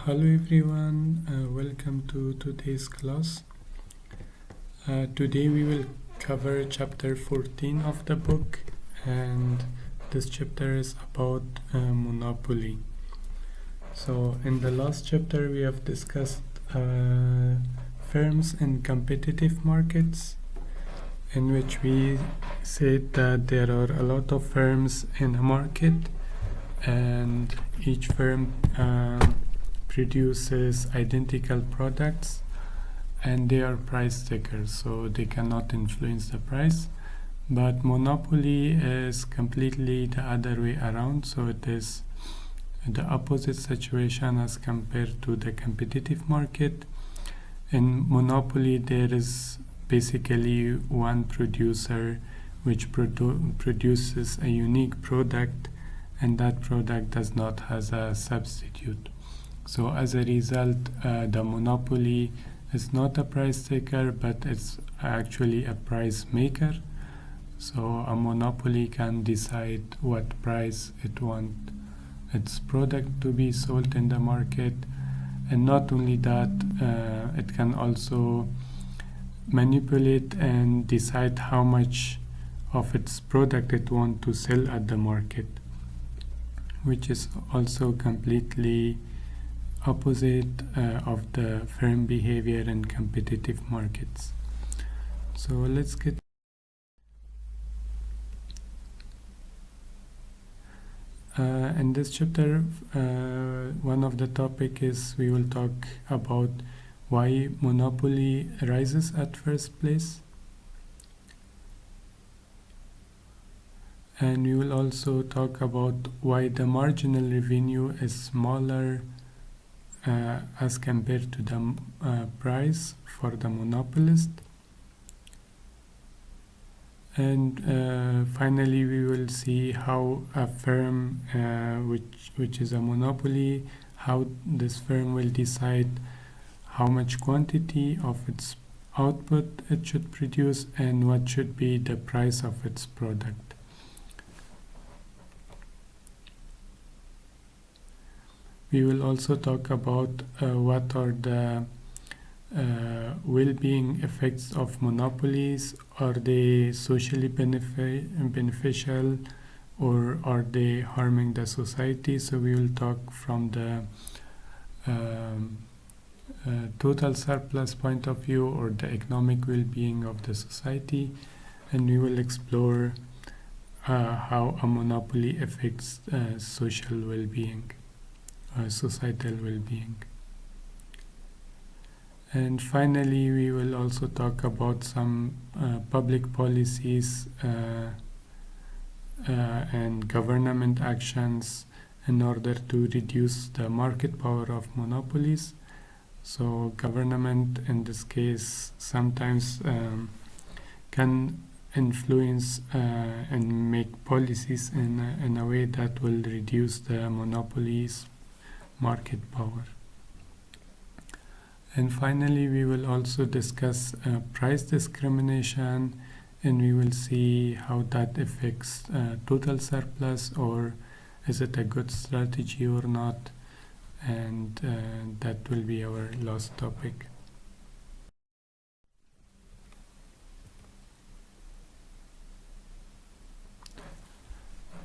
Hello everyone, welcome to today's class. Today we will cover chapter 14 of the book, and this chapter is about monopoly. So in the last chapter we have discussed firms in competitive markets, in which we said that there are a lot of firms in a market and each firm produces identical products and they are price takers, so they cannot influence the price. But monopoly is completely the other way around, so it is the opposite situation as compared to the competitive market. In monopoly there is basically one producer which produces a unique product, and that product does not have a substitute. So as a result, the monopoly is not a price taker, but it's actually a price maker. So a monopoly can decide what price it wants its product to be sold in the market, and not only that, it can also manipulate and decide how much of its product it wants to sell at the market, which is also completely opposite of the firm behavior in competitive markets. So let's get in this chapter. One of the topic is we will talk about why monopoly rises at first place, and we will also talk about why the marginal revenue is smaller as compared to the price for the monopolist. And finally we will see how a firm which is a monopoly, how this firm will decide how much quantity of its output it should produce and what should be the price of its product. We will also talk about what are the well-being effects of monopolies. Are they socially beneficial, or are they harming the society? So we will talk from the total surplus point of view, or the economic well-being of the society, and we will explore how a monopoly affects social well-being, societal well-being. And finally we will also talk about some public policies and government actions in order to reduce the market power of monopolies. So government in this case sometimes can influence and make policies in a way that will reduce the monopolies market power. And finally we will also discuss price discrimination, and we will see how that affects total surplus, or is it a good strategy or not, and that will be our last topic.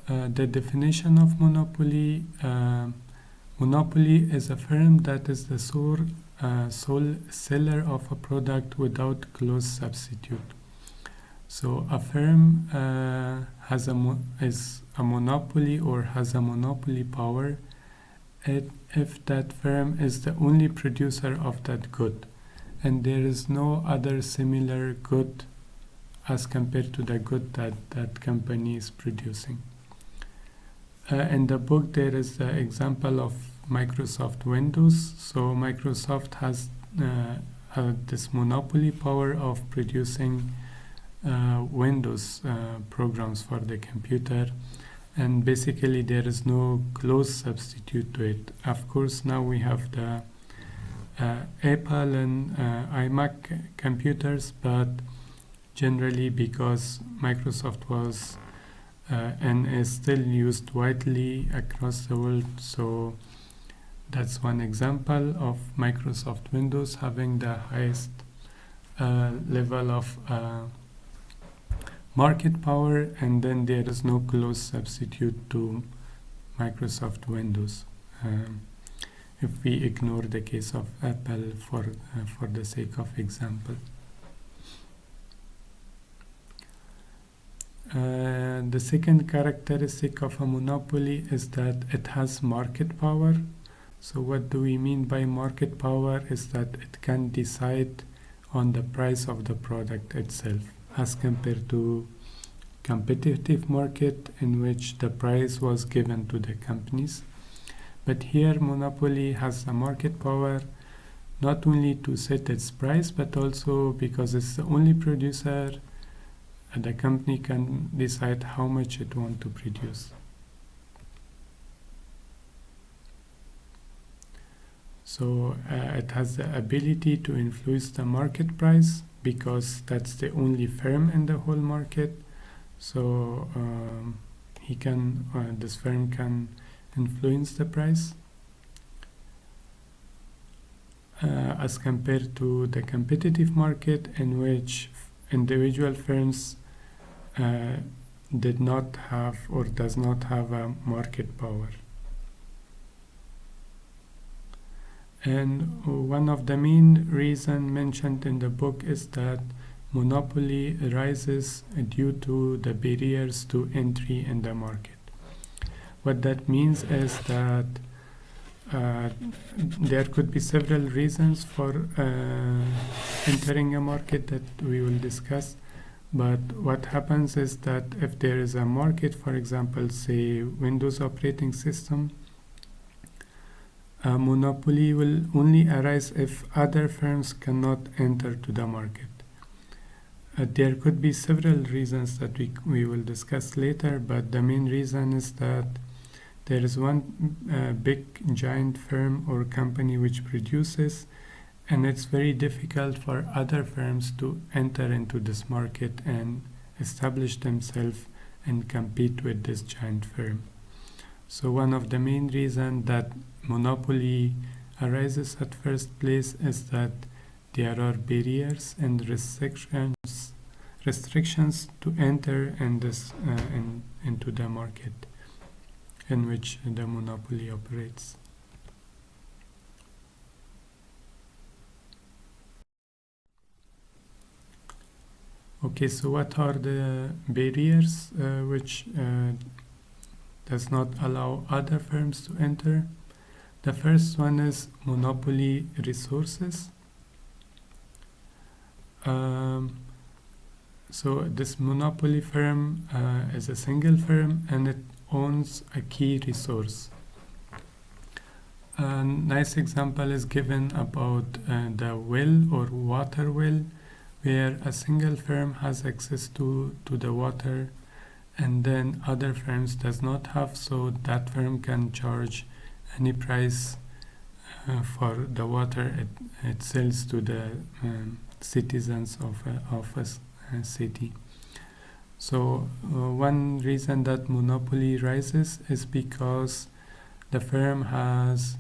The definition of monopoly. Monopoly is a firm that is the sole seller of a product without close substitute. So a firm is a monopoly or has a monopoly power if that firm is the only producer of that good, and there is no other similar good as compared to the good that company is producing. In the book there is the example of Microsoft Windows. So Microsoft has this monopoly power of producing Windows programs for the computer, and basically there is no close substitute to it. Of course now we have the Apple and iMac computers, but generally because Microsoft was and is still used widely across the world, so That's one example of Microsoft Windows having the highest level of market power, and then there is no close substitute to Microsoft Windows. If we ignore the case of Apple for the sake of example. The second characteristic of a monopoly is that it has market power. So what do we mean by market power is that it can decide on the price of the product itself, as compared to competitive market in which the price was given to the companies. But here monopoly has a market power not only to set its price, but also because it's the only producer, the company can decide how much it wants to produce. So it has the ability to influence the market price because that's the only firm in the whole market. So this firm can influence the price as compared to the competitive market in which individual firms did not have or does not have a market power. And one of the main reasons mentioned in the book is that monopoly arises due to the barriers to entry in the market. What that means is that there could be several reasons for entering a market that we will discuss. But what happens is that if there is a market, for example, say Windows operating system, a monopoly will only arise if other firms cannot enter to the market. There could be several reasons that we will discuss later, but the main reason is that there is one big giant firm or company which produces, and it's very difficult for other firms to enter into this market and establish themselves and compete with this giant firm. So one of the main reasons that monopoly arises at first place is that there are barriers and restrictions to enter into the market in which the monopoly operates. Okay, so what are the barriers which does not allow other firms to enter? The first one is monopoly resources. So this monopoly firm is a single firm and it owns a key resource. A nice example is given about the well or water well, where a single firm has access to the water and then other firms does not have, so that firm can charge any price for the water it sells to the citizens of a city. So one reason that monopoly rises is because the firm has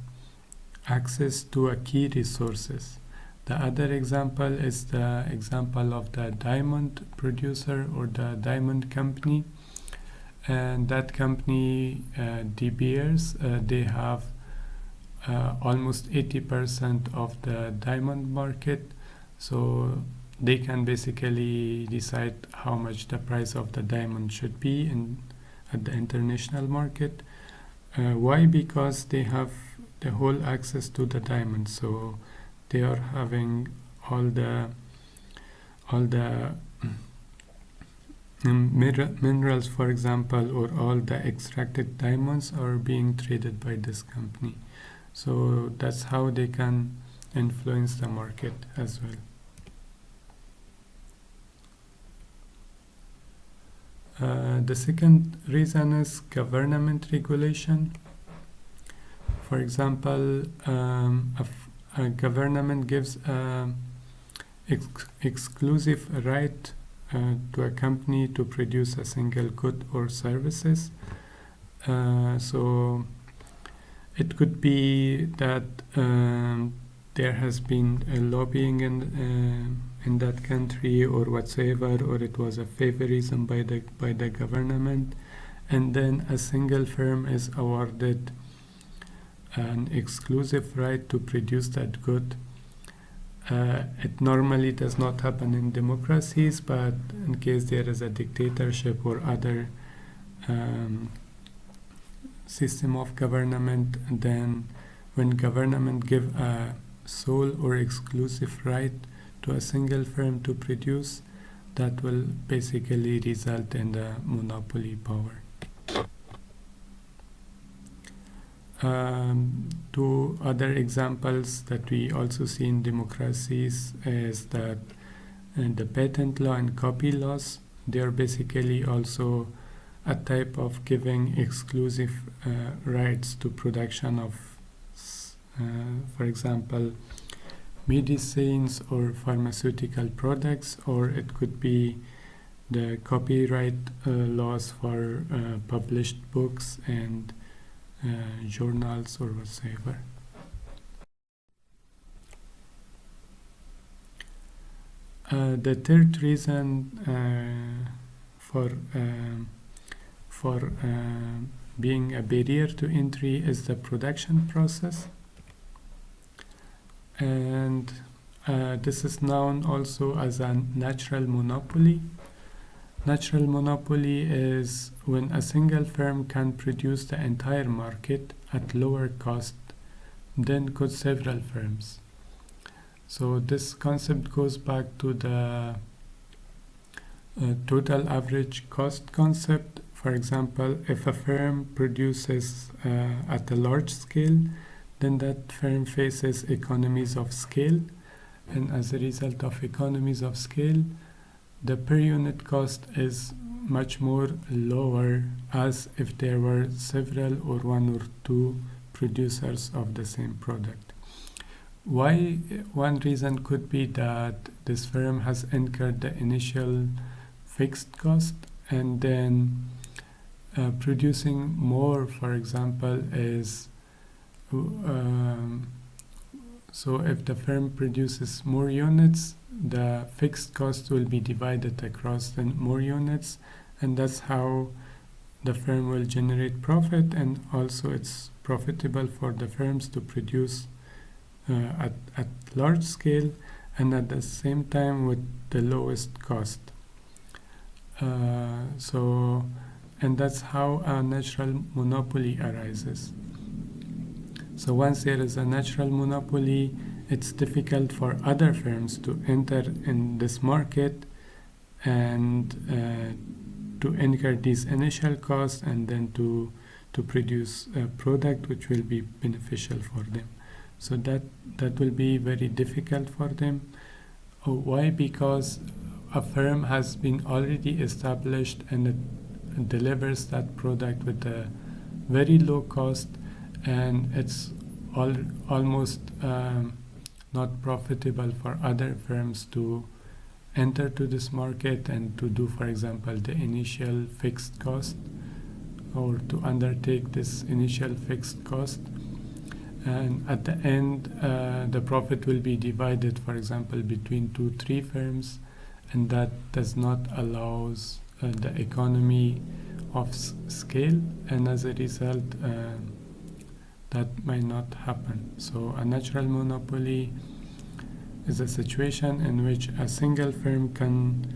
access to a key resources. The other example is the example of the diamond producer or the diamond company. And that company, De Beers, they have almost 80% of the diamond market. So they can basically decide how much the price of the diamond should be at the international market. Why? Because they have the whole access to the diamond. So they are having all the minerals, for example, or all the extracted diamonds are being traded by this company. So that's how they can influence the market as well. The second reason is government regulation. For example, a government gives exclusive right to a company to produce a single good or services. So It could be that there has been a lobbying in that country or whatsoever, or it was a favorism by the government, and then a single firm is awarded an exclusive right to produce that good. It normally does not happen in democracies, but in case there is a dictatorship or other system of government, then when government give a sole or exclusive right to a single firm to produce, that will basically result in the monopoly power. Two other examples that we also see in democracies is that the patent law and copy laws, they are basically also a type of giving exclusive rights to production of, for example, medicines or pharmaceutical products, or it could be the copyright laws for published books and journals or whatsoever. The third reason for being a barrier to entry is the production process, and this is known also as a natural monopoly. Natural monopoly is when a single firm can produce the entire market at lower cost than could several firms. So this concept goes back to the total average cost concept. For example, if a firm produces at a large scale, then that firm faces economies of scale, and as a result of economies of scale, the per unit cost is much more lower as if there were several or one or two producers of the same product. One reason could be that this firm has incurred the initial fixed cost, and then producing more, for example, is so if the firm produces more units, the fixed cost will be divided across the more units, and that's how the firm will generate profit, and also it's profitable for the firms to produce at large scale and at the same time with the lowest cost. And that's how a natural monopoly arises. So once there is a natural monopoly, it's difficult for other firms to enter in this market and to incur these initial costs and then to produce a product which will be beneficial for them. So that will be very difficult for them. Why? Because a firm has been already established and it delivers that product with a very low cost, and it's almost not profitable for other firms to enter to this market and to do, for example, the initial fixed cost, or to undertake this initial fixed cost. And at the end, the profit will be divided, for example, between 2-3 firms, and that does not allow the economy of scale, and as a result, that might not happen. So a natural monopoly is a situation in which a single firm can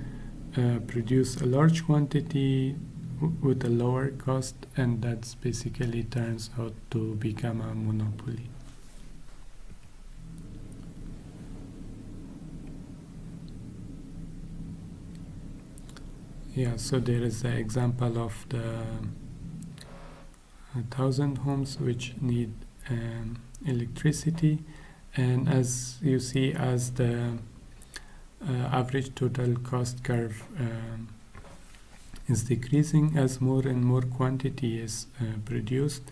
produce a large quantity with a lower cost, and that basically turns out to become a monopoly. Yeah, so there is the example of the 1,000 homes which need electricity, and as you see, as the average total cost curve is decreasing as more and more quantity is produced,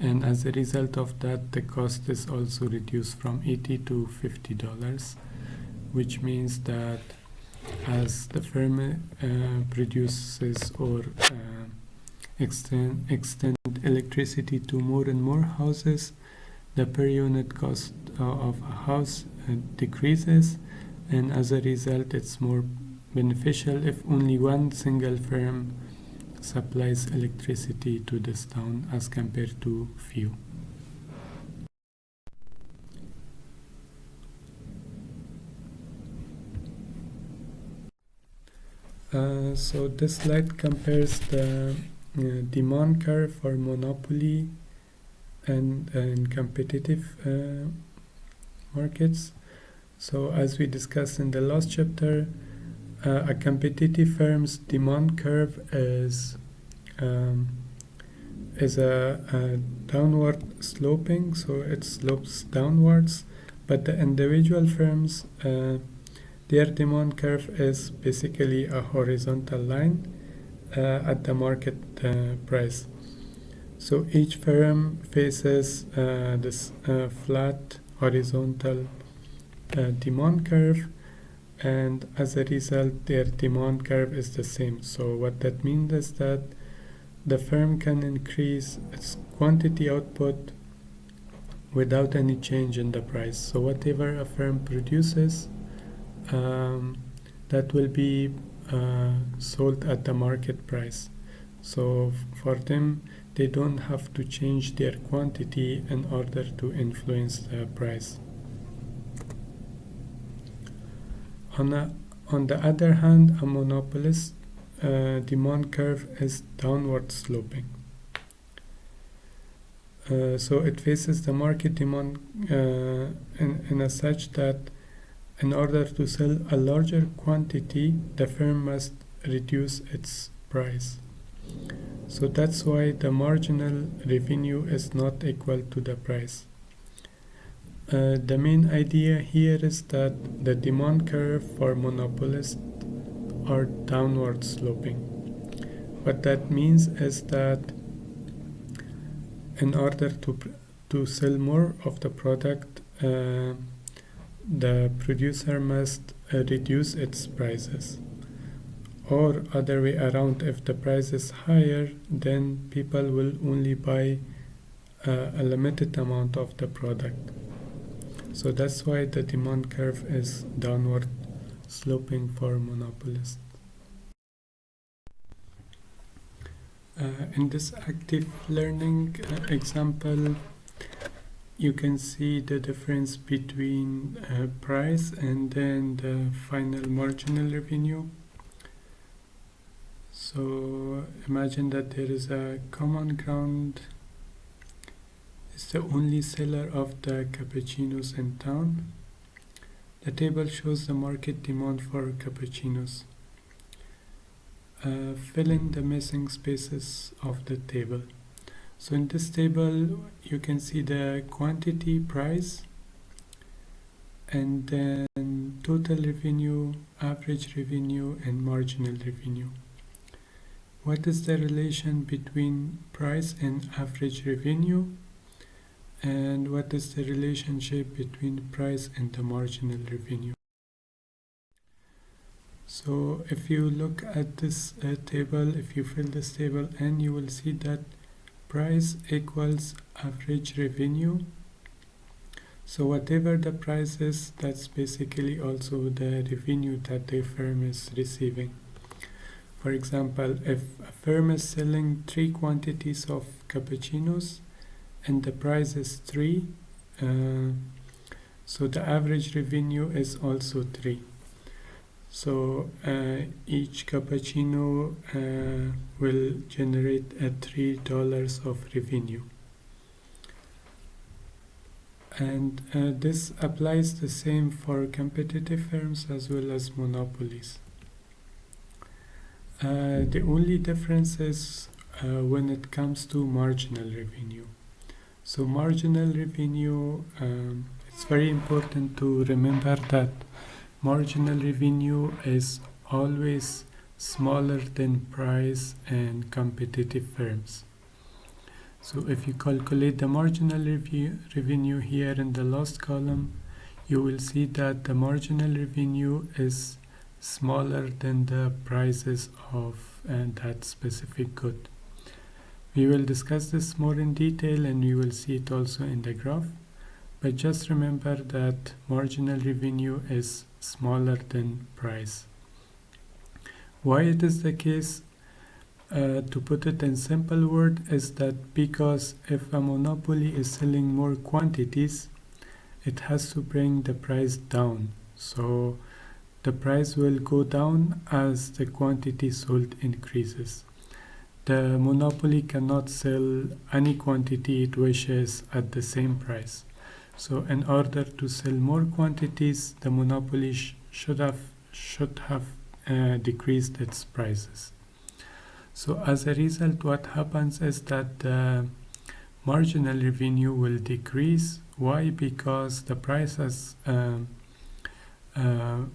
and as a result of that, the cost is also reduced from $80 to $50, which means that as the firm produces or extend electricity to more and more houses, the per unit cost of a house decreases, and as a result it's more beneficial if only one single firm supplies electricity to this town as compared to few. So this slide compares the demand curve for monopoly and competitive markets. So as we discussed in the last chapter, a competitive firm's demand curve is a downward sloping, so it slopes downwards, but the individual firms their demand curve is basically a horizontal line at the market price. So each firm faces this flat horizontal demand curve, and as a result their demand curve is the same. So what that means is that the firm can increase its quantity output without any change in the price. So whatever a firm produces, that will be sold at the market price. So for them, they don't have to change their quantity in order to influence the price. On the other hand, a monopolist demand curve is downward sloping. So it faces the market demand in a such that in order to sell a larger quantity, the firm must reduce its price. So that's why the marginal revenue is not equal to the price. The main idea here is that the demand curve for monopolists are downward sloping. What that means is that in order to sell more of the product, the producer must reduce its prices, or other way around, if the price is higher, then people will only buy a limited amount of the product. So that's why the demand curve is downward sloping for monopolists. In this active learning example, you can see the difference between price and then the final marginal revenue. So imagine that there is a common ground. It's the only seller of the cappuccinos in town. The table shows the market demand for cappuccinos. Fill in the missing spaces of the table. So in this table, you can see the quantity, price, and then total revenue, average revenue, and marginal revenue. What is the relation between price and average revenue? And what is the relationship between price and the marginal revenue? So if you look at this table, if you fill this table in, you will see that price equals average revenue. So whatever the price is, that's basically also the revenue that the firm is receiving. For example, if a firm is selling 3 quantities of cappuccinos and the price is 3, so the average revenue is also 3. So each cappuccino will generate $3 of revenue. And this applies the same for competitive firms as well as monopolies. The only difference is when it comes to marginal revenue. So marginal revenue, it's very important to remember that marginal revenue is always smaller than price and competitive firms. So if you calculate the marginal revenue here in the last column, you will see that the marginal revenue is smaller than the prices of that specific good. We will discuss this more in detail and we will see it also in the graph. But just remember that marginal revenue is smaller than price. Why it is the case? To put it in simple word, is that because if a monopoly is selling more quantities, it has to bring the price down. So the price will go down as the quantity sold increases. The monopoly cannot sell any quantity it wishes at the same price. So in order to sell more quantities, the monopoly should have decreased its prices. So as a result, what happens is that the marginal revenue will decrease. Why? Because the prices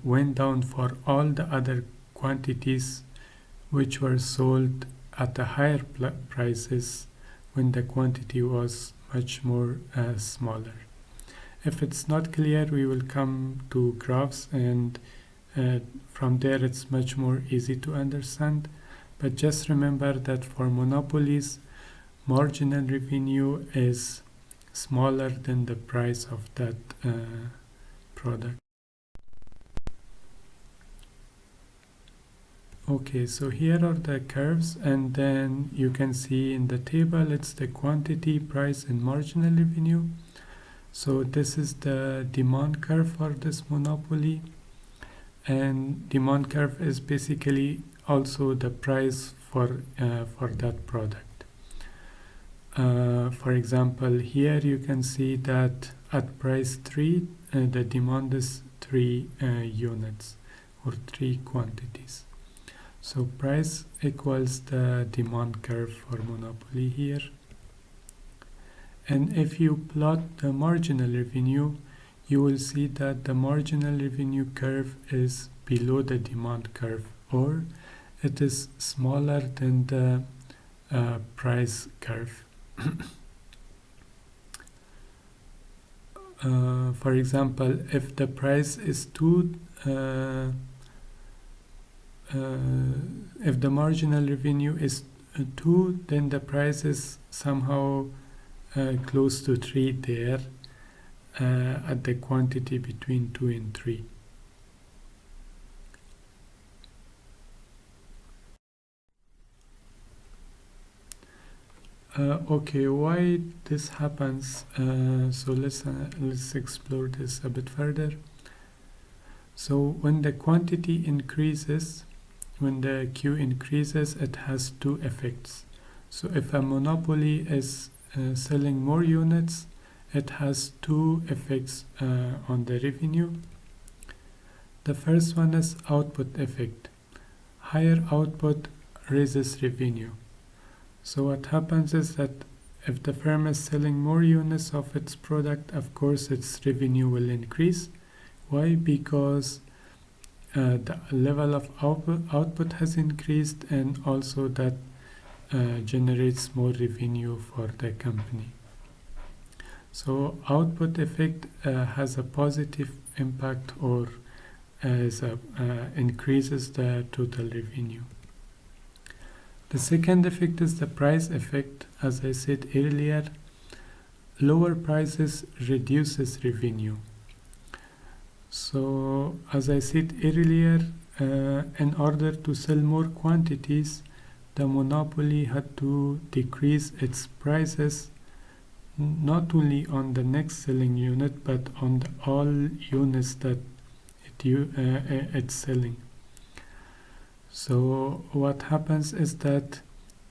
went down for all the other quantities which were sold at the higher prices when the quantity was much more smaller. If it's not clear, we will come to graphs, and from there it's much more easy to understand. But just remember that for monopolies, marginal revenue is smaller than the price of that product. Okay, so here are the curves, and then you can see in the table it's the quantity, price, and marginal revenue. So this is the demand curve for this monopoly, and demand curve is basically also the price for that product. For example, here you can see that at price 3, the demand is 3 units or 3 quantities. So price equals the demand curve for monopoly here. And if you plot the marginal revenue, you will see that the marginal revenue curve is below the demand curve, or it is smaller than the price curve. For example, if the price is 2, if the marginal revenue is 2, then the price is somehow close to 3 there at the quantity between 2 and 3. Okay, why this happens? So let's explore this a bit further. So when the quantity increases, when the Q increases, it has 2 effects. So if a monopoly is selling more units, it has 2 effects on the revenue. The first one is output effect. Higher output raises revenue. So what happens is that if the firm is selling more units of its product, of course its revenue will increase. Why? Because the level of output has increased, and also that generates more revenue for the company. So output effect has a positive impact, or increases the total revenue. The second effect is the price effect. As I said earlier, lower prices reduces revenue. So as I said earlier, in order to sell more quantities, the monopoly had to decrease its prices not only on the next selling unit, but on all units that it's selling. So what happens is that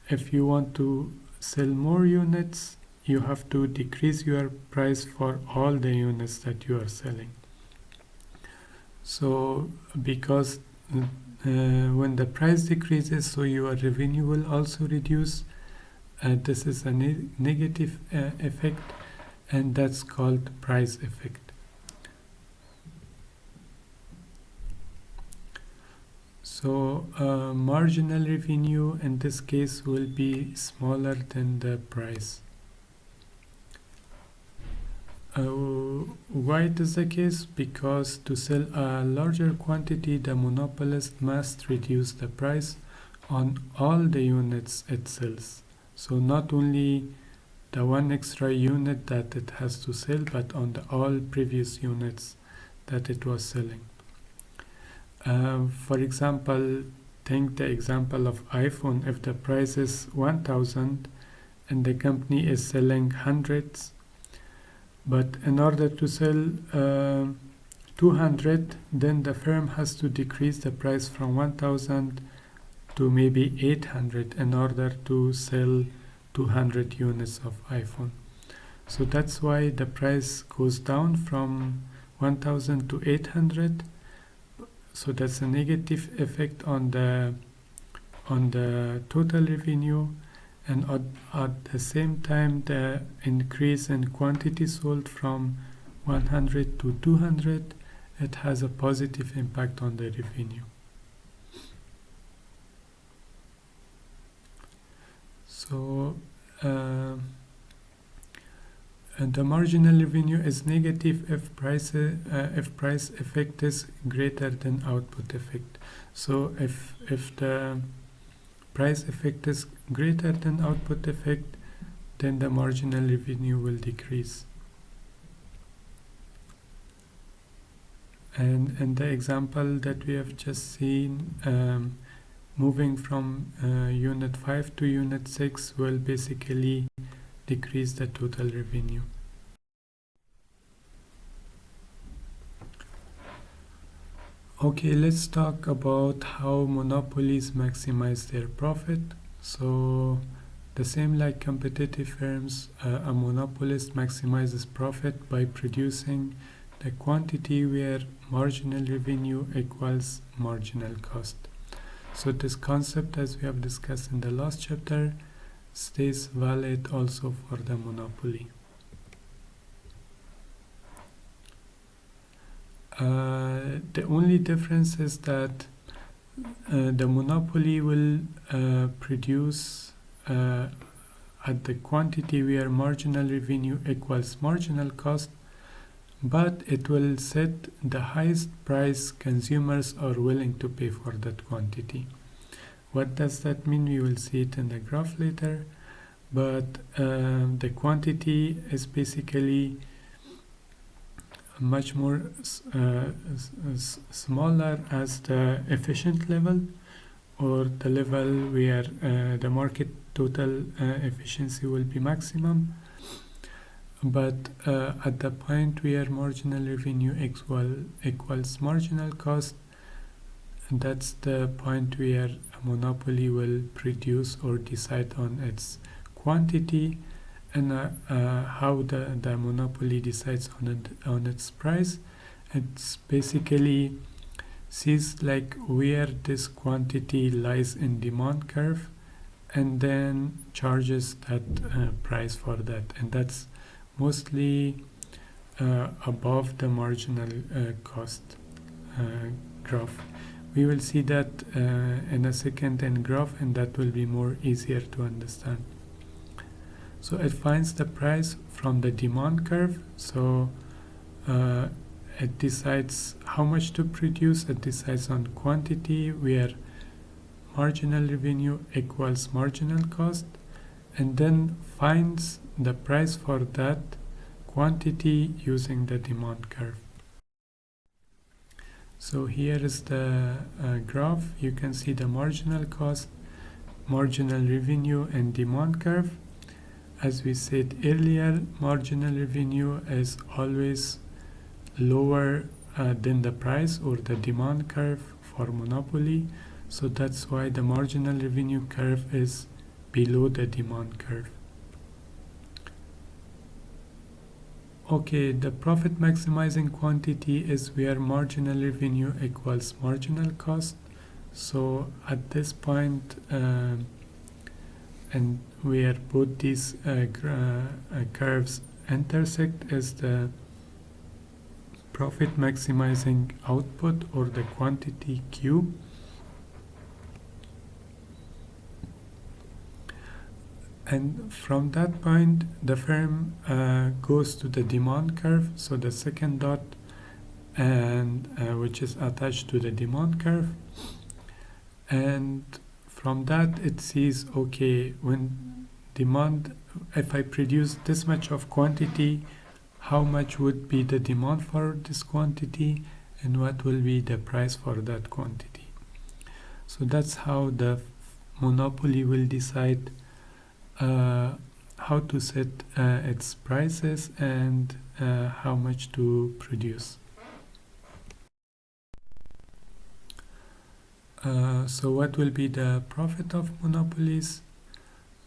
if you want to sell more units, you have to decrease your price for all the units that you are selling. So because when the price decreases, so your revenue will also reduce. This is a negative effect, and that's called price effect. So marginal revenue in this case will be smaller than the price. Why it is the case? Because to sell a larger quantity, the monopolist must reduce the price on all the units it sells. So not only the one extra unit that it has to sell, but on the all previous units that it was selling. For example, take the example of iPhone. If the price is 1000 and the company is selling hundreds, but in order to sell 200, then the firm has to decrease the price from 1000 to maybe 800 in order to sell 200 units of iPhone. So that's why the price goes down from 1000 to 800. So that's a negative effect on the total revenue, and at the same time the increase in quantity sold from 100 to 200, it has a positive impact on the revenue. So and the marginal revenue is negative if price effect is greater than output effect. So if the price effect is greater than output effect, then the marginal revenue will decrease. And in the example that we have just seen, moving from unit 5 to unit 6 will basically decrease the total revenue. Okay, let's talk about how monopolies maximize their profit. So the same like competitive firms, a monopolist maximizes profit by producing the quantity where marginal revenue equals marginal cost. So this concept, as we have discussed in the last chapter, stays valid also for the monopoly. The only difference is that the monopoly will produce at the quantity where marginal revenue equals marginal cost, but it will set the highest price consumers are willing to pay for that quantity. What does that mean? We will see it in the graph later, but the quantity is basically much more smaller as the efficient level, or the level where the market total efficiency will be maximum. But at the point where marginal revenue equals marginal cost, that's the point where a monopoly will produce or decide on its quantity, and how the monopoly decides on its price. It's basically sees like where this quantity lies in demand curve, and then charges that price for that, and that's mostly above the marginal cost graph. We will see that in a second in graph, and that will be more easier to understand. So it finds the price from the demand curve. So it decides how much to produce. It decides on quantity where marginal revenue equals marginal cost, and then finds the price for that quantity using the demand curve. So here is the graph. You can see the marginal cost, marginal revenue, and demand curve. As we said earlier, marginal revenue is always lower than the price or the demand curve for monopoly. So that's why the marginal revenue curve is below the demand curve. Okay, the profit maximizing quantity is where marginal revenue equals marginal cost. So at this point, and where both these curves intersect, is the profit maximizing output, or the quantity Q. And from that point, the firm goes to the demand curve, so the second dot, and which is attached to the demand curve. And from that, it sees, okay, when demand, if I produce this much of quantity, how much would be the demand for this quantity and what will be the price for that quantity. So that's how the monopoly will decide how to set its prices and how much to produce. So what will be the profit of monopolies?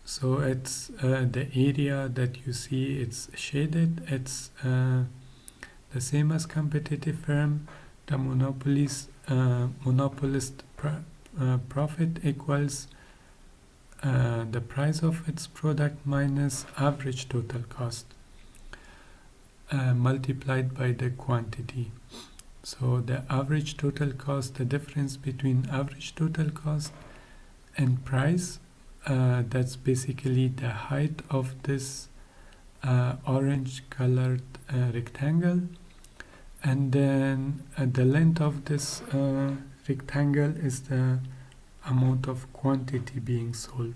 So it's the area that you see it's shaded. It's the same as competitive firm. The monopolist profit equals the price of its product minus average total cost multiplied by the quantity. So the average total cost, the difference between average total cost and price, that's basically the height of this orange colored rectangle, and then the length of this rectangle is the amount of quantity being sold.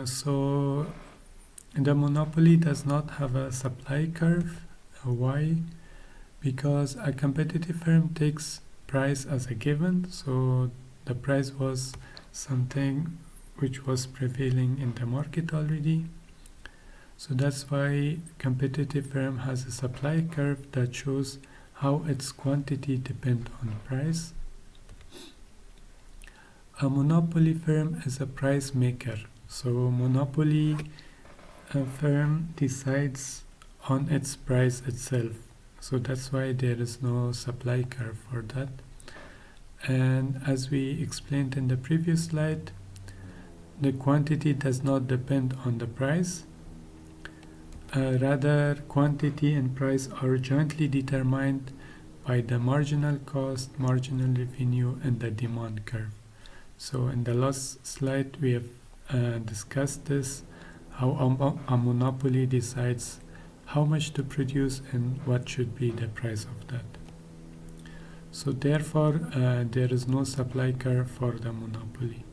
So the monopoly does not have a supply curve. Why? Because a competitive firm takes price as a given, so the price was something which was prevailing in the market already. So that's why competitive firm has a supply curve that shows how its quantity depends on price. A monopoly firm is a price maker. So monopoly firm decides on its price itself. So that's why there is no supply curve for that. And as we explained in the previous slide, the quantity does not depend on the price. Rather, quantity and price are jointly determined by the marginal cost, marginal revenue, and the demand curve. So in the last slide, we have discussed this, how a monopoly decides how much to produce and what should be the price of that. So therefore, there is no supply curve for the monopoly.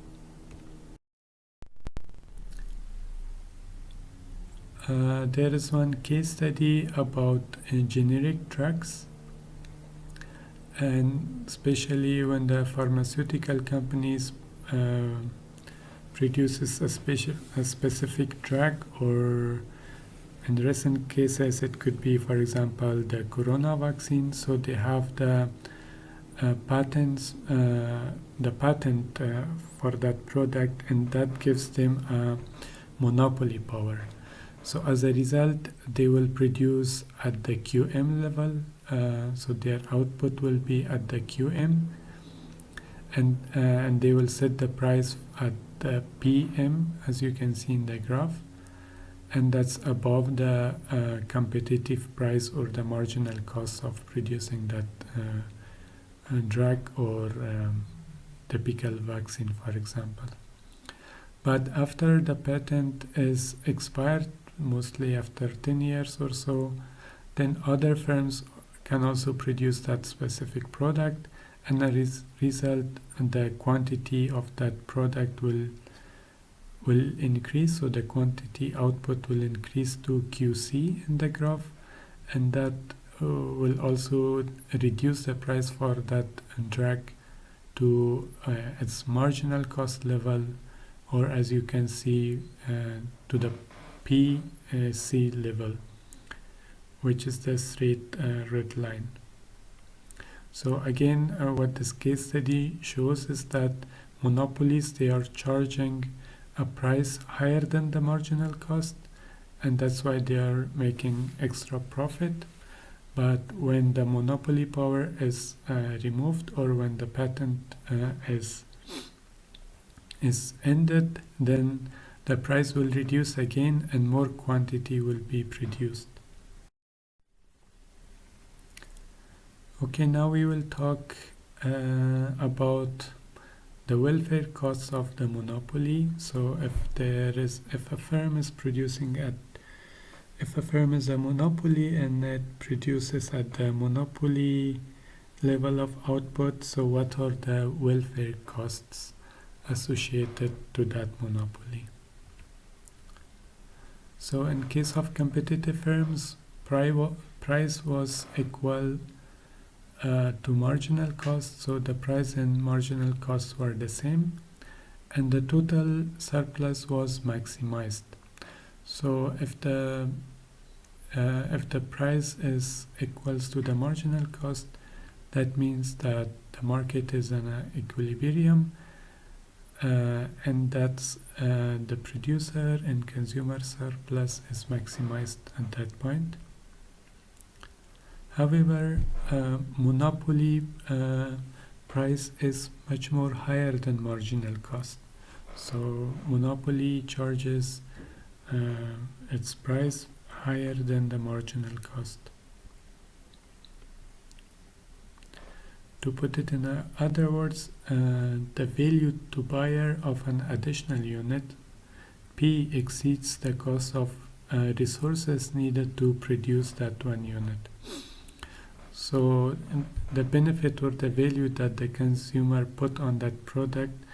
There is one case study about generic drugs, and especially when the pharmaceutical companies produces a specific drug, or in recent cases it could be, for example, the corona vaccine. So they have the patent for that product, and that gives them a monopoly power. So as a result, they will produce at the QM level, so their output will be at the QM, and they will set the price at the PM, as you can see in the graph, and that's above the competitive price or the marginal cost of producing that drug or typical vaccine, for example. But after the patent is expired, mostly after 10 years or so, then other firms can also produce that specific product, and as a result, the quantity of that product will increase. So the quantity output will increase to QC in the graph, and that will also reduce the price for that drug to its marginal cost level, or as you can see, to the PC level, which is the straight red line. So again, what this case study shows is that monopolies, they are charging a price higher than the marginal cost, and that's why they are making extra profit. But when the monopoly power is removed, or when the patent is ended, then the price will reduce again and more quantity will be produced. Okay, now we will talk about the welfare costs of the monopoly. So if a firm is a monopoly and it produces at the monopoly level of output, so what are the welfare costs associated to that monopoly? So in case of competitive firms, price was equal to marginal cost, so the price and marginal costs were the same, and the total surplus was maximized. So if the price is equals to the marginal cost, that means that the market is in an equilibrium, and that's the producer and consumer surplus is maximized at that point. However, monopoly price is much more higher than marginal cost. So monopoly charges its price higher than the marginal cost. To put it in other words, the value to buyer of an additional unit, P, exceeds the cost of resources needed to produce that one unit. So the benefit or the value that the consumer put on that product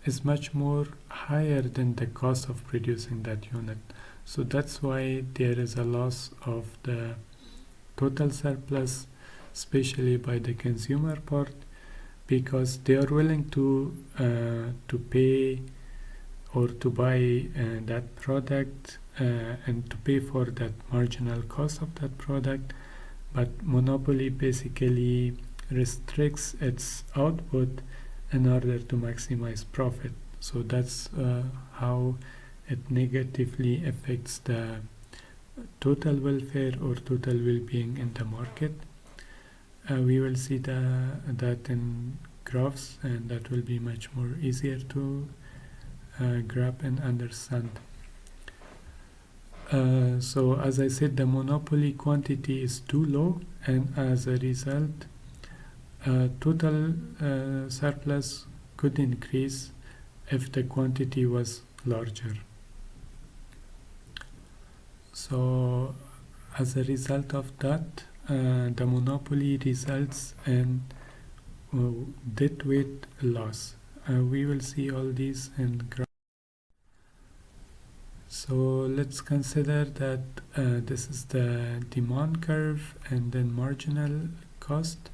is much more higher than the cost of producing that unit. So that's why there is a loss of the total surplus, especially by the consumer part, because they are willing to pay or to buy that product and to pay for that marginal cost of that product, but monopoly basically restricts its output in order to maximize profit. So that's how it negatively affects the total welfare or total well-being in the market. We will see that in graphs, and that will be much more easier to grab and understand. So as I said, the monopoly quantity is too low, and as a result, total surplus could increase if the quantity was larger. So as a result of that, the monopoly results in deadweight loss. We will see all these in graph. So let's consider that this is the demand curve and then marginal cost.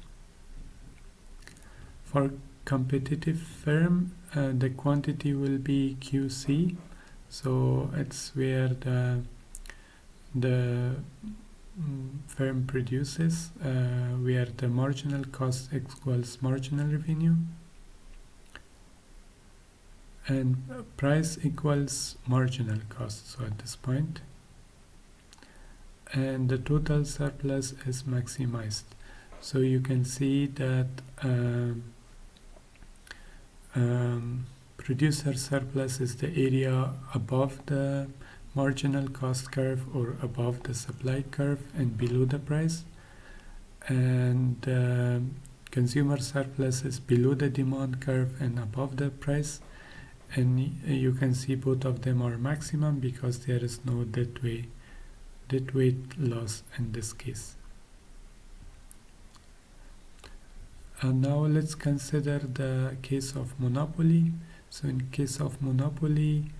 For competitive firm, the quantity will be QC, so it's where the firm produces, where the marginal cost equals marginal revenue, and price equals marginal cost, so at this point, and the total surplus is maximized. So you can see that producer surplus is the area above the marginal cost curve or above the supply curve and below the price, and consumer surplus is below the demand curve and above the price, and you can see both of them are maximum because there is no deadweight loss in this case. And now let's consider the case of monopoly. So in case of monopoly,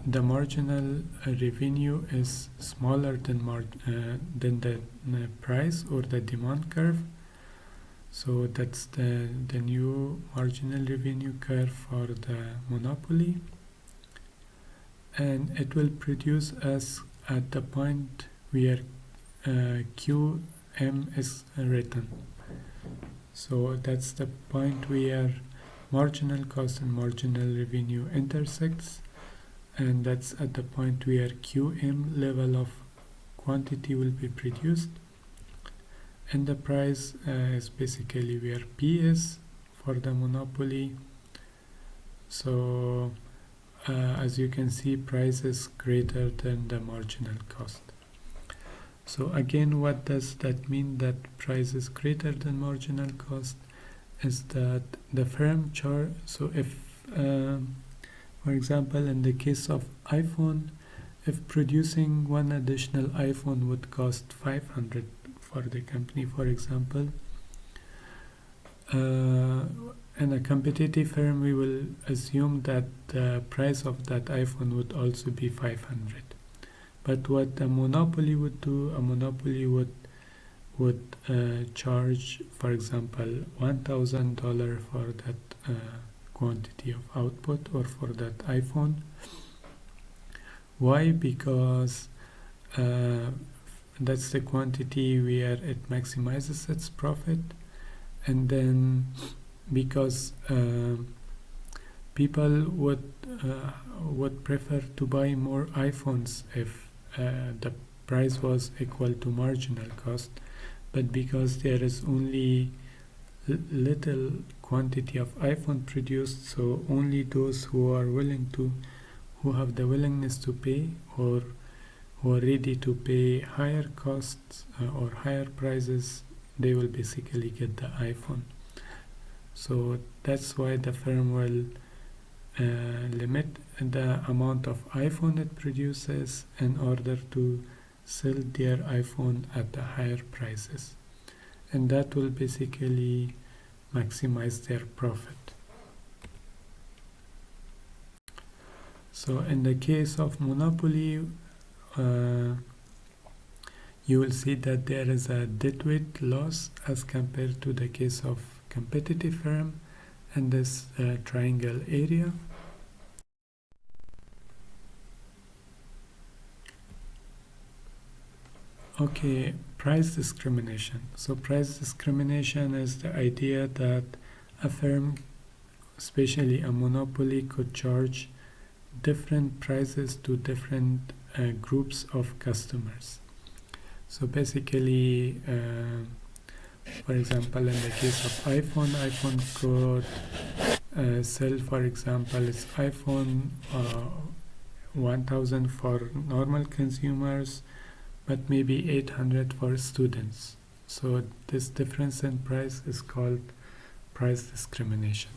the marginal revenue is smaller than the price or the demand curve. So that's the new marginal revenue curve for the monopoly, and it will produce us at the point where QM is written. So that's the point where marginal cost and marginal revenue intersects, and that's at the point where QM level of quantity will be produced, and the price is basically where P is for the monopoly. So as you can see, price is greater than the marginal cost. So again, what does that mean, that price is greater than marginal cost? Is that the firm charge, so if for example in the case of iPhone, if producing one additional iPhone would cost 500 for the company, for example, in a competitive firm, we will assume that the price of that iPhone would also be 500. But what a monopoly would do, a monopoly would charge, for example, $1,000 for that quantity of output or for that iPhone. Why? Because that's the quantity where it maximizes its profit, and then because people would prefer to buy more iPhones if the price was equal to marginal cost, but because there is only little quantity of iPhone produced, so only those who have the willingness to pay, or who are ready to pay higher costs or higher prices, they will basically get the iPhone. So that's why the firm will limit the amount of iPhone it produces in order to sell their iPhone at the higher prices, and that will basically maximize their profit. So in the case of monopoly, you will see that there is a deadweight loss as compared to the case of competitive firm and this triangle area. Okay, price discrimination. So price discrimination is the idea that a firm, especially a monopoly, could charge different prices to different groups of customers. So basically, for example, in the case of iPhone could sell, for example, its iPhone 1000 for normal consumers, but maybe 800 for students. So this difference in price is called price discrimination.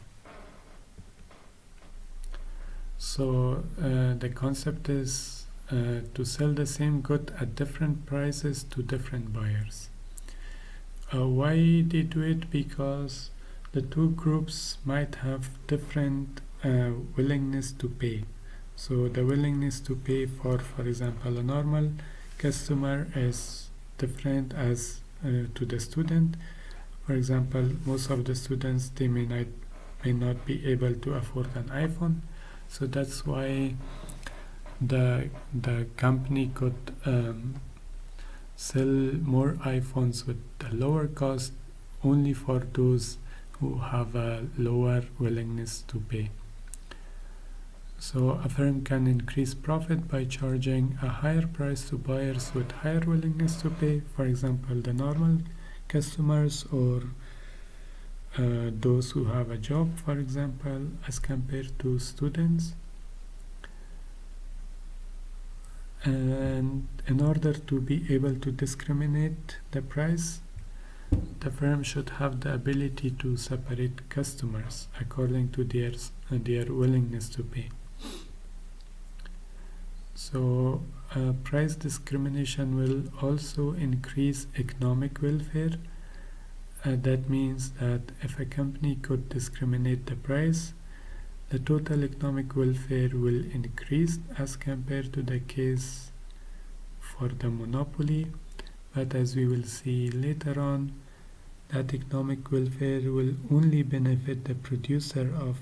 So the concept is to sell the same good at different prices to different buyers. Why they do it? Because the two groups might have different willingness to pay. So the willingness to pay for example, a normal customer is different as to the student. For example, most of the students, they may not be able to afford an iPhone. So that's why the company could sell more iPhones with a lower cost only for those who have a lower willingness to pay. So a firm can increase profit by charging a higher price to buyers with higher willingness to pay, for example, the normal customers or those who have a job, for example, as compared to students. And in order to be able to discriminate the price, the firm should have the ability to separate customers according to their willingness to pay. So price discrimination will also increase economic welfare. That means that if a company could discriminate the price, the total economic welfare will increase as compared to the case for the monopoly. But as we will see later on, that economic welfare will only benefit the producer of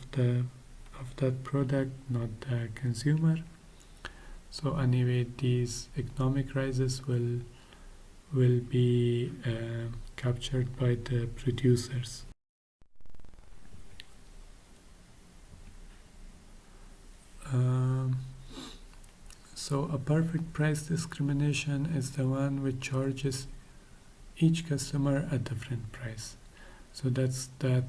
that product, not the consumer. So anyway, these economic rises will be captured by the producers. So a perfect price discrimination is the one which charges each customer a different price. So that's that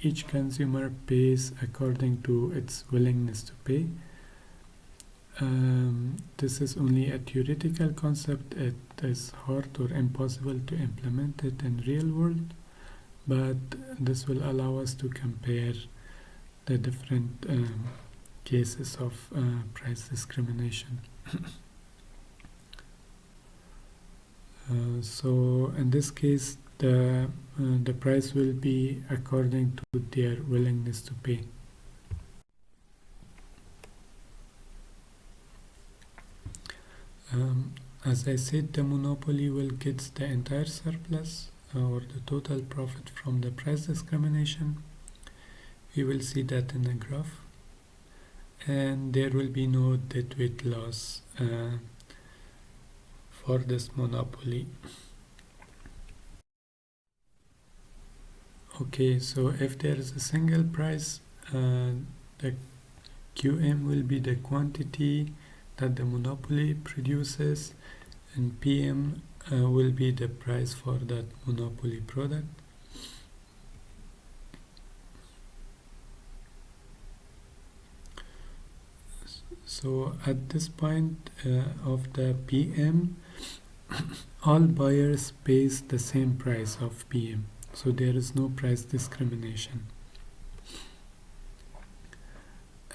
each consumer pays according to its willingness to pay. This is only a theoretical concept. It is hard or impossible to implement it in real world, but this will allow us to compare the different cases of price discrimination. So in this case, the price will be according to their willingness to pay. As I said, the monopoly will get the entire surplus or the total profit from the price discrimination. We will see that in the graph, and there will be no deadweight loss for this monopoly. Okay, so if there is a single price, the QM will be the quantity that the monopoly produces, and PM will be the price for that monopoly product. So at this point of the PM, all buyers pays the same price of PM, so there is no price discrimination.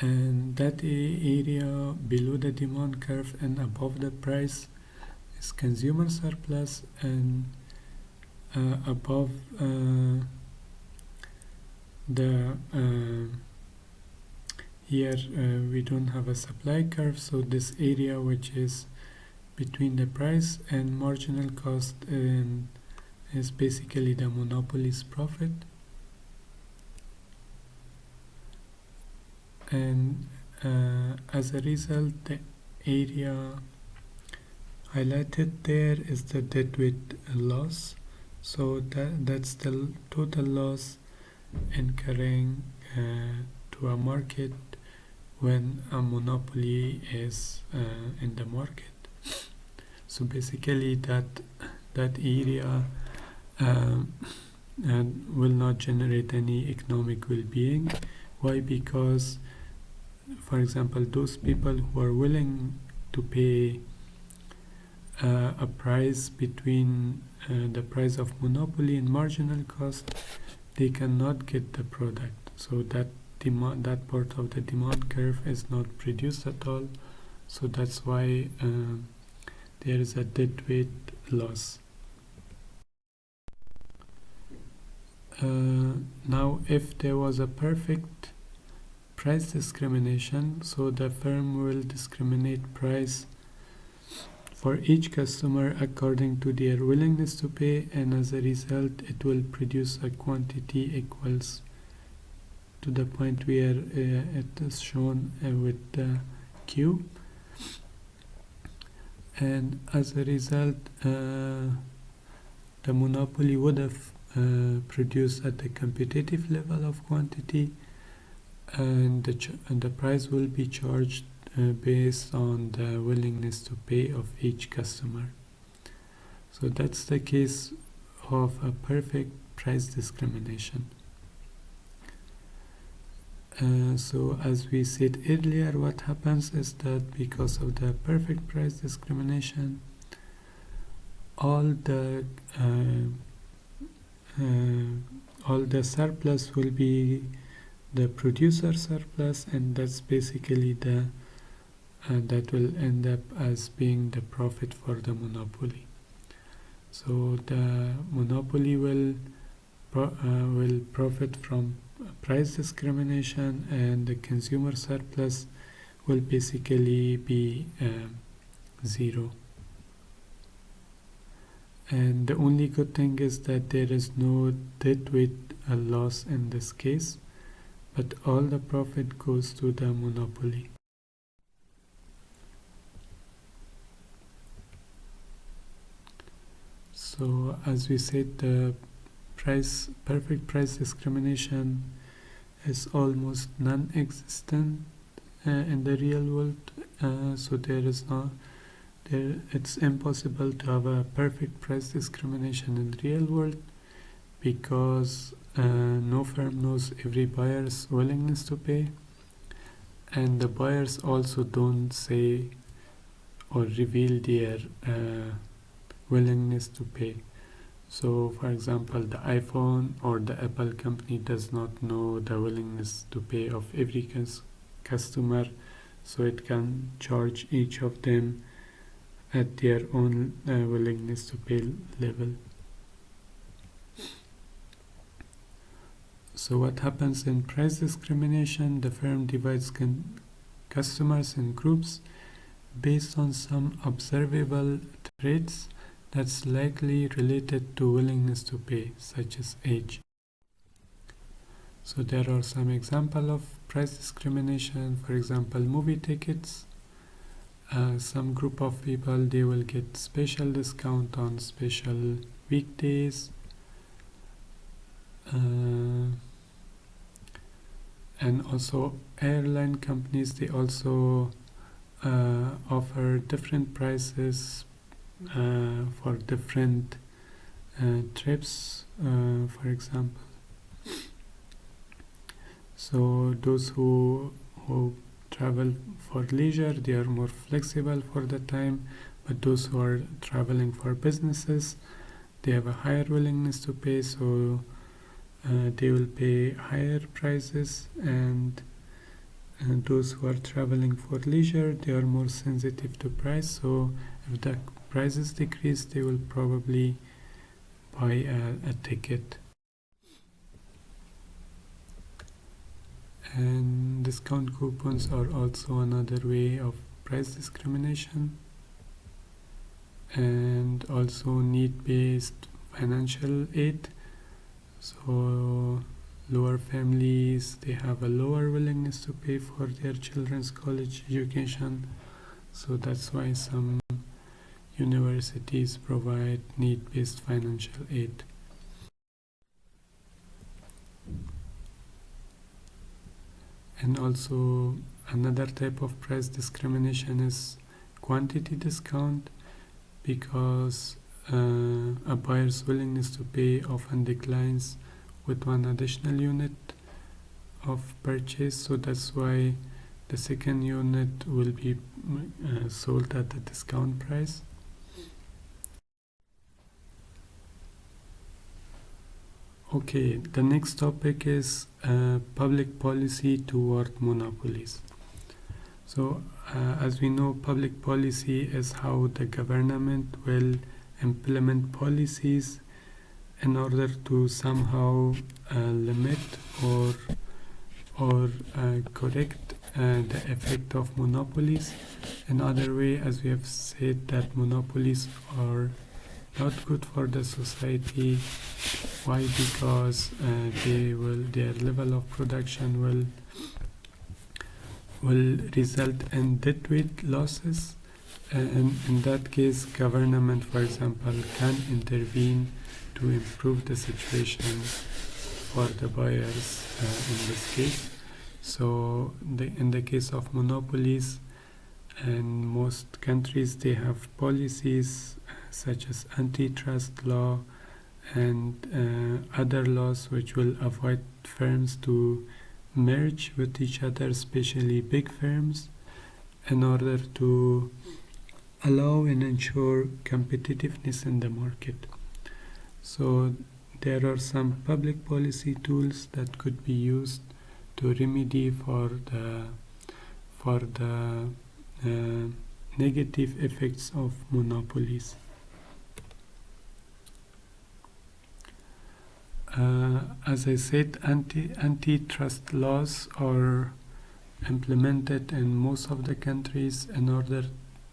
And that area below the demand curve and above the price is consumer surplus, and above here we don't have a supply curve, so this area which is between the price and marginal cost is basically the monopoly's profit. And as a result, the area highlighted there is the deadweight loss, so that's the total loss incurring to a market when a monopoly is in the market. So basically that area will not generate any economic well-being. Why? Because, for example, those people who are willing to pay a price between the price of monopoly and marginal cost, they cannot get the product. So that part of the demand curve is not produced at all. So that's why there is a deadweight loss. Now, if there was a perfect price discrimination, so the firm will discriminate price for each customer according to their willingness to pay, and as a result it will produce a quantity equals to the point where it is shown with the Q, and as a result the monopoly would have produced at the competitive level of quantity, and the price will be charged based on the willingness to pay of each customer. So that's the case of a perfect price discrimination. So as we said earlier, what happens is that because of the perfect price discrimination, all the surplus will be the producer surplus, and that's basically that will end up as being the profit for the monopoly. So the monopoly will profit from price discrimination, and the consumer surplus will basically be zero. And the only good thing is that there is no deadweight loss in this case, but all the profit goes to the monopoly. So as we said, the perfect price discrimination is almost non-existent in the real world. So it's impossible to have a perfect price discrimination in the real world, because no firm knows every buyer's willingness to pay, and the buyers also don't say or reveal their willingness to pay. So for example, the iPhone or the Apple company does not know the willingness to pay of every customer, so it can charge each of them at their own willingness to pay level. So what happens in price discrimination? The firm divides customers in groups based on some observable traits that's likely related to willingness to pay, such as age. So there are some examples of price discrimination. For example, movie tickets. Some group of people, they will get special discount on special weekdays. And also airline companies, they also offer different prices for different trips, for example. So those who travel for leisure, they are more flexible for the time, but those who are traveling for businesses, they have a higher willingness to pay, so they will pay higher prices, and those who are traveling for leisure, they are more sensitive to price, so if the prices decrease, they will probably buy a ticket. And discount coupons are also another way of price discrimination, and also need-based financial aid. So lower families, they have a lower willingness to pay for their children's college education, so that's why some universities provide need-based financial aid. And also another type of price discrimination is quantity discount, because a buyer's willingness to pay often declines with one additional unit of purchase, so that's why the second unit will be sold at a discount price. Okay, the next topic is public policy toward monopolies. So as we know, public policy is how the government will implement policies in order to somehow limit or correct the effect of monopolies. Another way, as we have said, that monopolies are not good for the society. Why? Because their level of production will result in deadweight losses, and in that case, government, for example, can intervene to improve the situation for the buyers in this case. So in the case of monopolies, in most countries, they have policies such as antitrust law and other laws which will avoid firms to merge with each other, especially big firms, in order to allow and ensure competitiveness in the market. So there are some public policy tools that could be used to remedy for the negative effects of monopolies. As I said, antitrust laws are implemented in most of the countries in order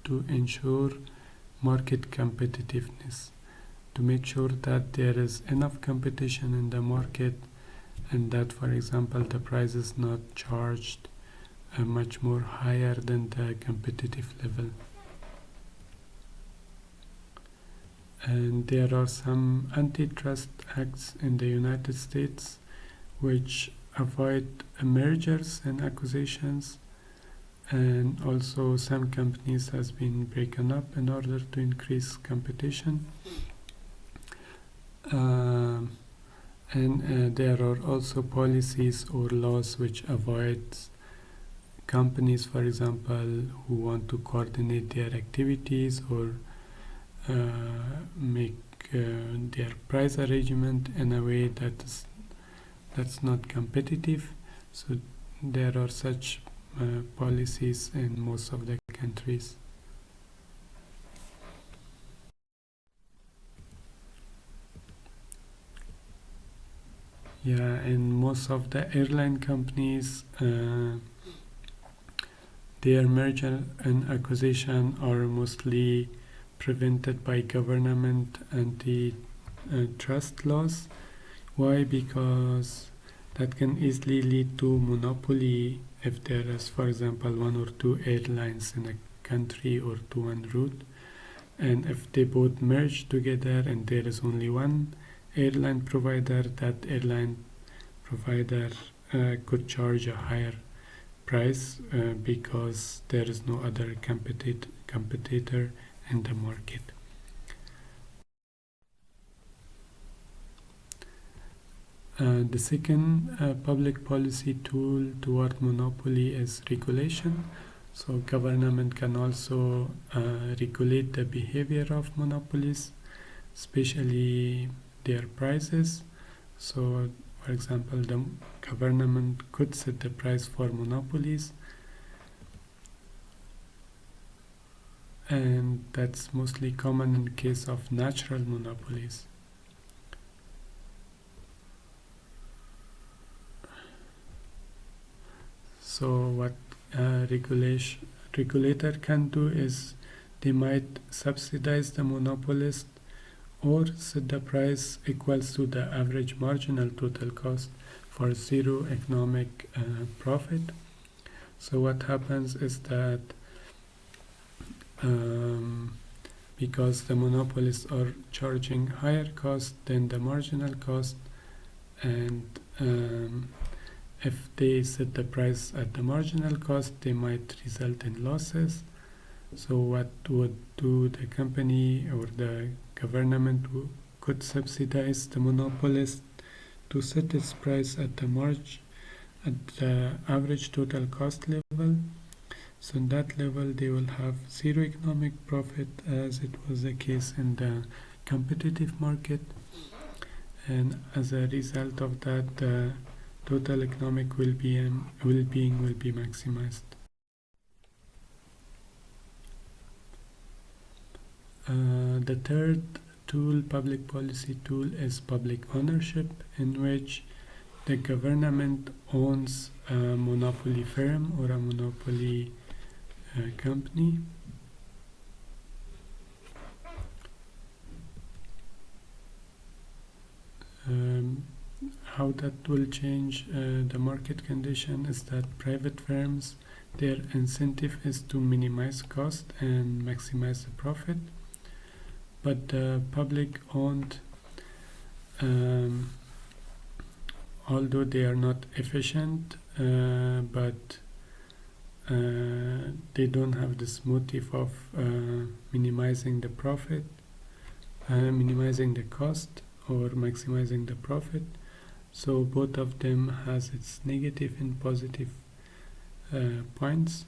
to ensure market competitiveness, to make sure that there is enough competition in the market, and that, for example, the price is not charged much more higher than the competitive level. And there are some antitrust acts in the United States which avoid mergers and acquisitions, and also some companies has been broken up in order to increase competition. And there are also policies or laws which avoid companies, for example, who want to coordinate their activities or make their price arrangement in a way that's not competitive. So there are such policies in most of the countries. Yeah, and most of the airline companies, their merger and acquisition are mostly prevented by government anti-trust laws. Why? Because that can easily lead to monopoly if there is, for example, one or two airlines in a country or to one route. And if they both merge together and there is only one airline provider, that airline provider could charge a higher price because there is no other competitor in the market. The second public policy tool toward monopoly is regulation. So government can also regulate the behavior of monopolies, especially their prices. So, for example, the government could set the price for monopolies, and that's mostly common in case of natural monopolies. So what regulator can do is they might subsidize the monopolist or set the price equals to the average marginal total cost for zero economic profit. So what happens is that because the monopolists are charging higher cost than the marginal cost, and if they set the price at the marginal cost, they might result in losses. So what would do the company or the government could subsidize the monopolist to set its price at the average total cost level. So in that level they will have zero economic profit, as it was the case in the competitive market, and as a result of that the total economic well-being will be maximized. The third public policy tool, is public ownership, in which the government owns a monopoly firm or a monopoly company. How that will change the market condition is that private firms, their incentive is to minimize cost and maximize the profit, but the public owned, although they are not efficient, but they don't have this motive of minimizing the profit, minimizing the cost or maximizing the profit. So both of them has its negative and positive points.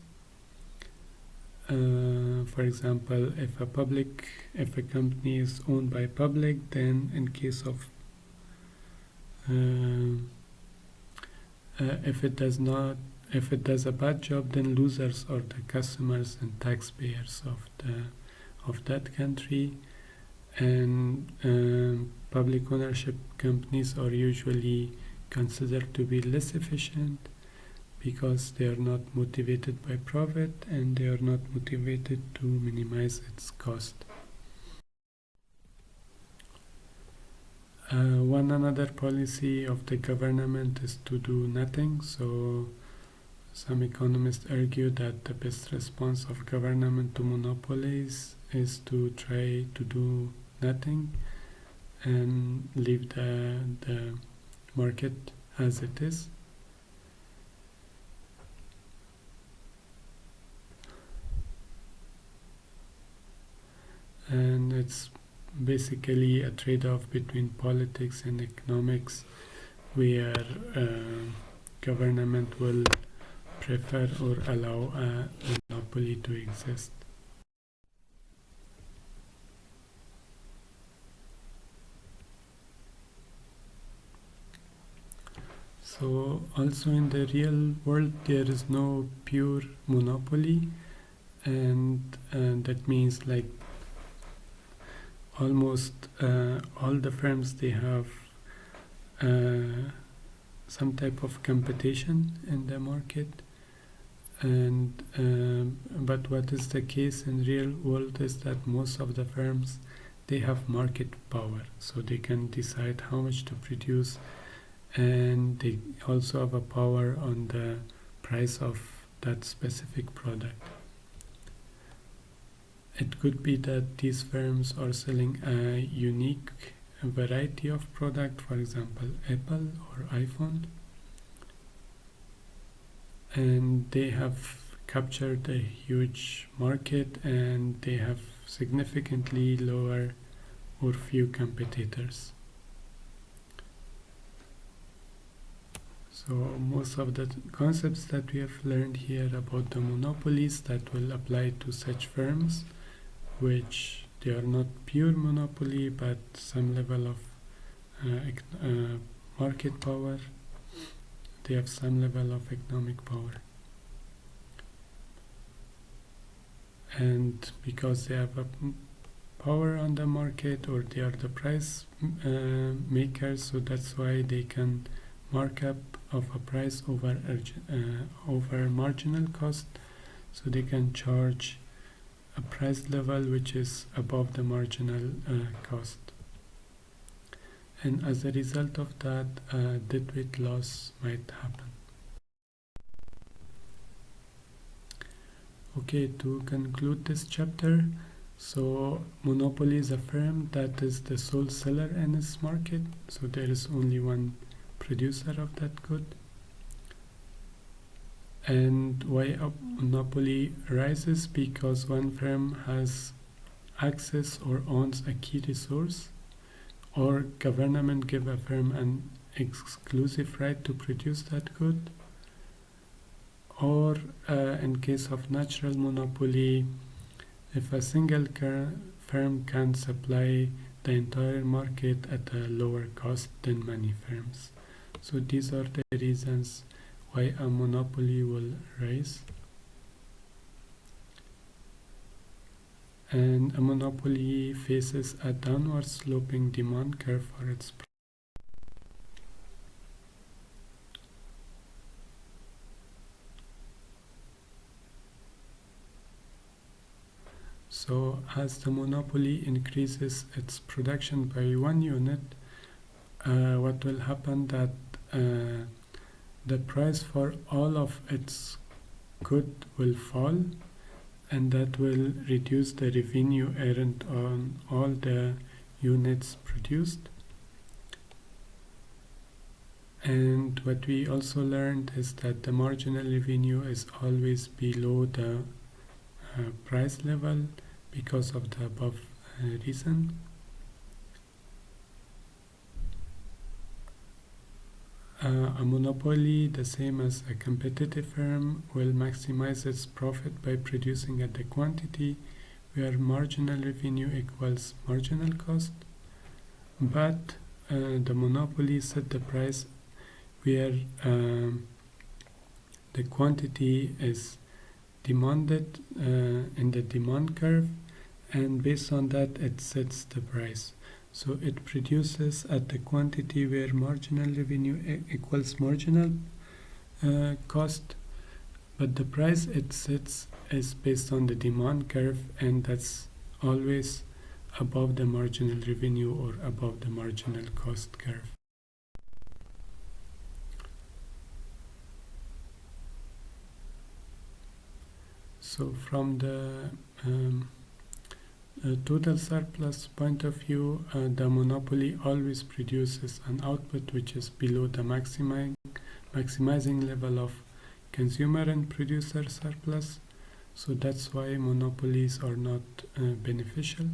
For example, if a company is owned by public, then in case of if it does a bad job, then losers are the customers and taxpayers of that country. And public ownership companies are usually considered to be less efficient because they are not motivated by profit and they are not motivated to minimize its cost. One another policy of the government is to do nothing. So some economists argue that the best response of government to monopolies is to try to do nothing and leave the market as it is. And it's basically a trade-off between politics and economics, where government will prefer or allow a monopoly to exist. So also in the real world there is no pure monopoly, and that means like almost all the firms, they have some type of competition in the market. And but what is the case in real world is that most of the firms, they have market power, so they can decide how much to produce, and they also have a power on the price of that specific product. It could be that these firms are selling a unique variety of product, for example Apple or iPhone, and they have captured a huge market and they have significantly lower or few competitors. So most of the concepts that we have learned here about the monopolies, that will apply to such firms which they are not pure monopoly but some level of market power. They have some level of economic power, and because they have a power on the market, or they are the price makers, so that's why they can mark up of a price over marginal cost, so they can charge a price level which is above the marginal cost. And as a result of that, deadweight loss might happen. Okay, to conclude this chapter, so monopoly is a firm that is the sole seller in its market, so there is only one producer of that good. And why a monopoly rises? Because one firm has access or owns a key resource, or government give a firm an exclusive right to produce that good, or in case of natural monopoly, if a single firm can supply the entire market at a lower cost than many firms. So these are the reasons why a monopoly will rise. And a monopoly faces a downward sloping demand curve for its product. So as the monopoly increases its production by 1 unit, what will happen that the price for all of its good will fall, and that will reduce the revenue earned on all the units produced. And what we also learned is that the marginal revenue is always below the price level because of the above reason. A monopoly, the same as a competitive firm, will maximize its profit by producing at the quantity where marginal revenue equals marginal cost, but the monopoly set the price where the quantity is demanded in the demand curve, and based on that it sets the price. So it produces at the quantity where marginal revenue equals marginal cost, but the price it sets is based on the demand curve, and that's always above the marginal revenue or above the marginal cost curve. So from the total surplus point of view, the monopoly always produces an output which is below the maximizing level of consumer and producer surplus. So that's why monopolies are not beneficial,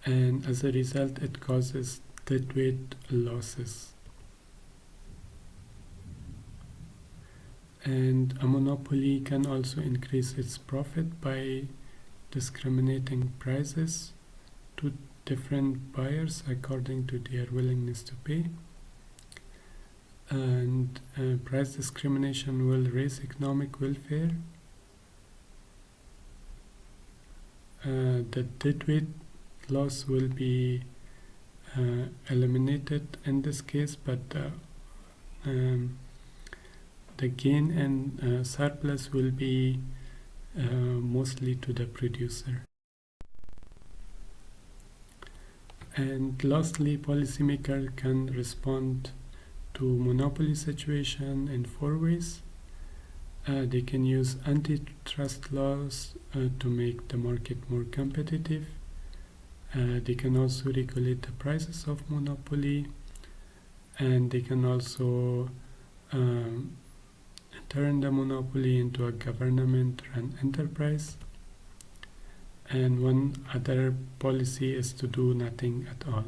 and as a result it causes deadweight losses. And a monopoly can also increase its profit by discriminating prices to different buyers according to their willingness to pay. And price discrimination will raise economic welfare. The deadweight loss will be eliminated in this case, but the gain and surplus will be mostly to the producer. And lastly, policymaker can respond to monopoly situation in four ways. They can use antitrust laws to make the market more competitive. They can also regulate the prices of monopoly, and they can also turn the monopoly into a government-run enterprise. And one other policy is to do nothing at all.